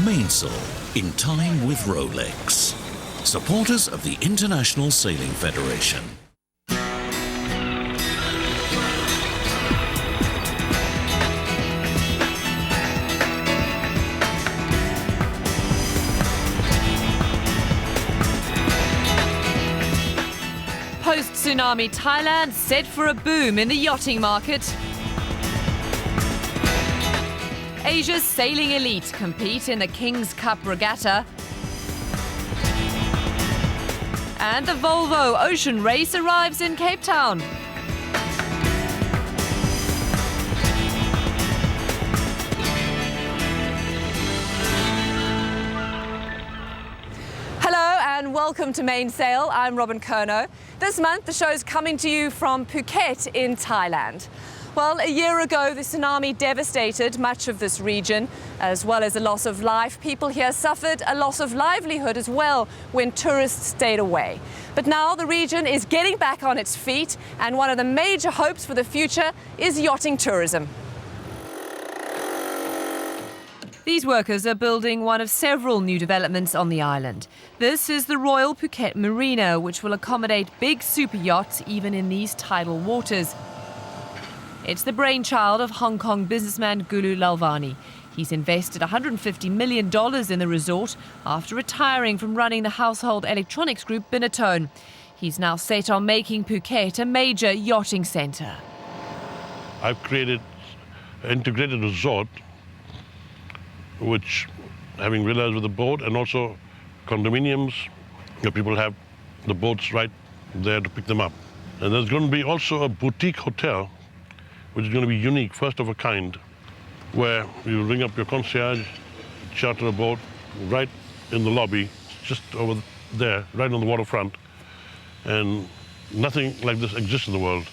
MainSail, in time with Rolex. Supporters of the International Sailing Federation. Post-tsunami Thailand set for a boom in the yachting market. Asia's sailing elite compete in the King's Cup Regatta. And the Volvo Ocean Race arrives in Cape Town. Hello and welcome to MainSail. I'm Robin Kerno. This month the show's coming to you from Phuket in Thailand. Well, a year ago, the tsunami devastated much of this region. As well as a loss of life, people here suffered a loss of livelihood as well when tourists stayed away. But now the region is getting back on its feet, and one of the major hopes for the future is yachting tourism. These workers are building one of several new developments on the island. This is the Royal Phuket Marina, which will accommodate big super yachts even in these tidal waters. It's the brainchild of Hong Kong businessman Gulu Lalvani. He's invested $150 million in the resort after retiring from running the household electronics group Binatone. He's now set on making Phuket a major yachting centre. I've created an integrated resort, which, having villas with a boat and also condominiums, where people have the boats right there to pick them up. And there's going to be also a boutique hotel, which is going to be unique, first of a kind, where you ring up your concierge, charter a boat right in the lobby, just over there, right on the waterfront. And nothing like this exists in the world.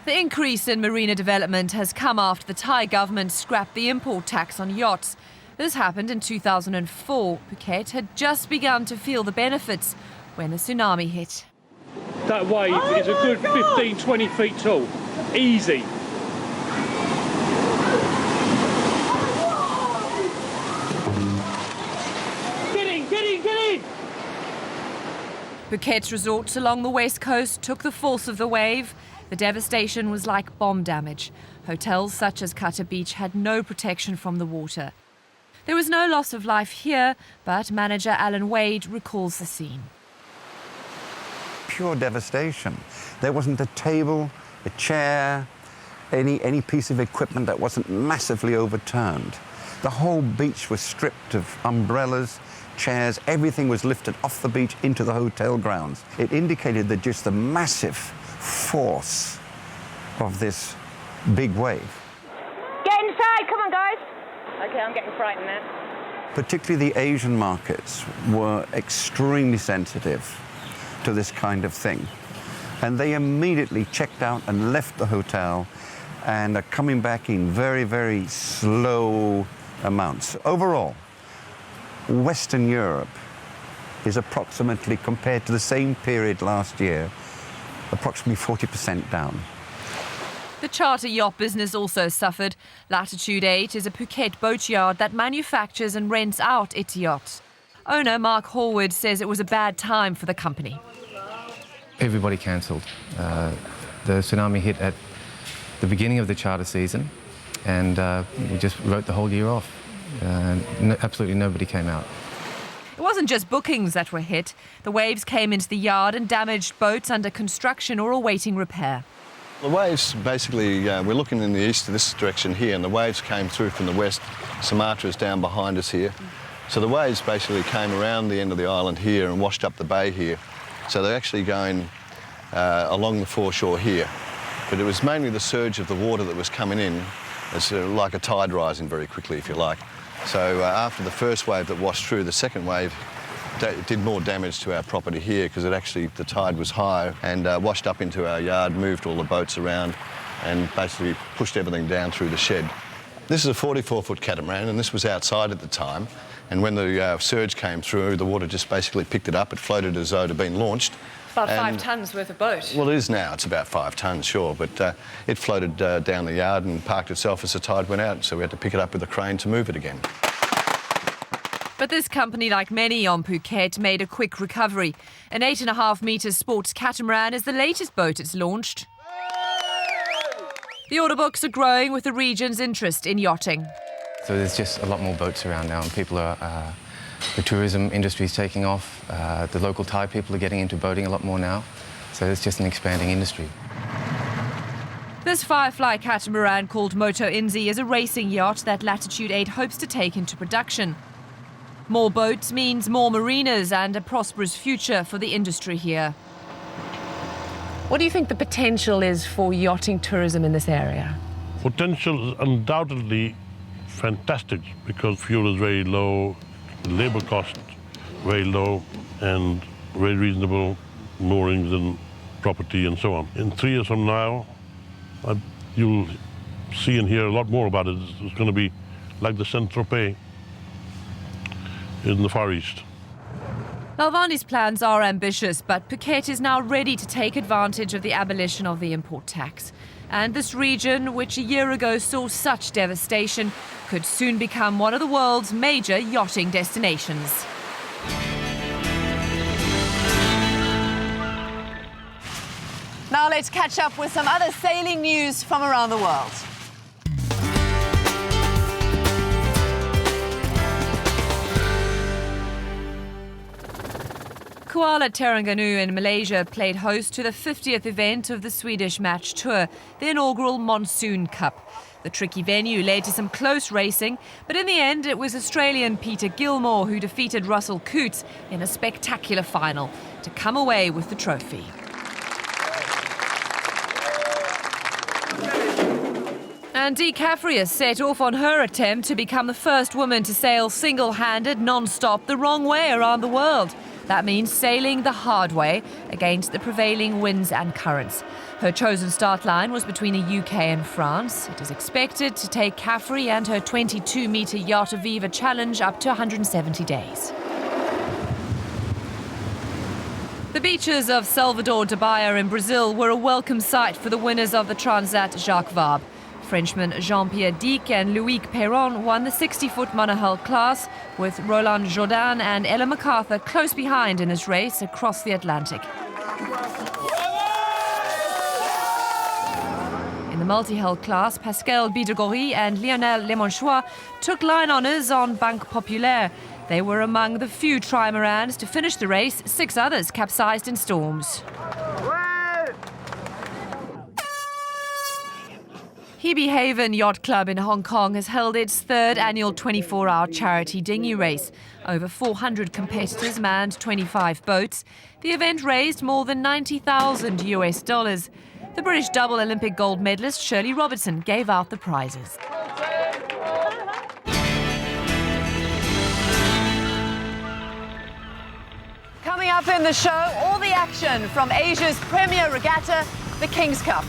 The increase in marina development has come after the Thai government scrapped the import tax on yachts. This happened in 2004. Phuket had just begun to feel the benefits when the tsunami hit. That wave is a good 15, 20 feet tall. Easy. Phuket's resorts along the west coast took the force of the wave. The devastation was like bomb damage. Hotels such as Kata Beach had no protection from the water. There was no loss of life here, but manager Alan Wade recalls the scene. Pure devastation. There wasn't a table, a chair, any piece of equipment that wasn't massively overturned. The whole beach was stripped of umbrellas, chairs, everything was lifted off the beach into the hotel grounds. It indicated that just the massive force of this big wave. Get inside, come on guys. Okay, I'm getting frightened now. Particularly the Asian markets were extremely sensitive to this kind of thing. And they immediately checked out and left the hotel and are coming back in very, very slow amounts. Overall, Western Europe is approximately, compared to the same period last year, approximately 40% down. The charter yacht business also suffered. Latitude 8 is a Phuket boatyard that manufactures and rents out its yachts. Owner Mark Horwood says it was a bad time for the company. Everybody cancelled. The tsunami hit at the beginning of the charter season, and we just wrote the whole year off. Absolutely nobody came out. It wasn't just bookings that were hit. The waves came into the yard and damaged boats under construction or awaiting repair. The waves, basically, we're looking in the east to this direction here, and the waves came through from the west. Sumatra's down behind us here. So the waves basically came around the end of the island here and washed up the bay here. So they're actually going along the foreshore here. But it was mainly the surge of the water that was coming in. It's like a tide rising very quickly, if you like. So after the first wave that washed through, the second wave did more damage to our property here because the tide was high and washed up into our yard, moved all the boats around and basically pushed everything down through the shed. This is a 44-foot catamaran, and this was outside at the time. And when the surge came through, the water just basically picked it up. It floated as though it had been launched. About 5 tonnes worth of boat. Well, it is now. It's about 5 tonnes, sure. But it floated down the yard and parked itself as the tide went out. So we had to pick it up with a crane to move it again. But this company, like many on Phuket, made a quick recovery. An 8.5-metre sports catamaran is the latest boat it's launched. The order books are growing with the region's interest in yachting. So there's just a lot more boats around now, and people are, the tourism industry is taking off. The local Thai people are getting into boating a lot more now. So it's just an expanding industry. This Firefly catamaran called Moto Inzi is a racing yacht that Latitude 8 hopes to take into production. More boats means more marinas and a prosperous future for the industry here. What do you think the potential is for yachting tourism in this area? Potential is undoubtedly fantastic because fuel is very low, labor cost very low, and very reasonable moorings and property and so on. In 3 years from now, you'll see and hear a lot more about it. It's going to be like the Saint-Tropez in the Far East. Lalvani's plans are ambitious, but Phuket is now ready to take advantage of the abolition of the import tax. And this region, which a year ago saw such devastation, could soon become one of the world's major yachting destinations. Now let's catch up with some other sailing news from around the world. Kuala Terengganu in Malaysia played host to the 50th event of the Swedish Match Tour, the inaugural Monsoon Cup. The tricky venue led to some close racing, but in the end it was Australian Peter Gilmore who defeated Russell Coote in a spectacular final to come away with the trophy. And Dee Cafrius set off on her attempt to become the first woman to sail single-handed, non-stop, the wrong way around the world. That means sailing the hard way against the prevailing winds and currents. Her chosen start line was between the UK and France. It is expected to take Caffrey and her 22-metre Yacht Aviva challenge up to 170 days. The beaches of Salvador de Bahia in Brazil were a welcome sight for the winners of the Transat Jacques Vabre. Frenchman Jean-Pierre Dec and Loïc Perron won the 60-foot monohull class, with Roland Jourdain and Ella MacArthur close behind in this race across the Atlantic. In the multi-hull class, Pascal Bidegory and Lionel Lemonchois took line honours on Banque Populaire. They were among the few trimarans to finish the race. 6 others capsized in storms. Hebe Haven Yacht Club in Hong Kong has held its 3rd annual 24-hour charity dinghy race. Over 400 competitors manned 25 boats. The event raised more than $90,000 US. The British double Olympic gold medalist Shirley Robertson gave out the prizes. Coming up in the show, all the action from Asia's premier regatta, the King's Cup.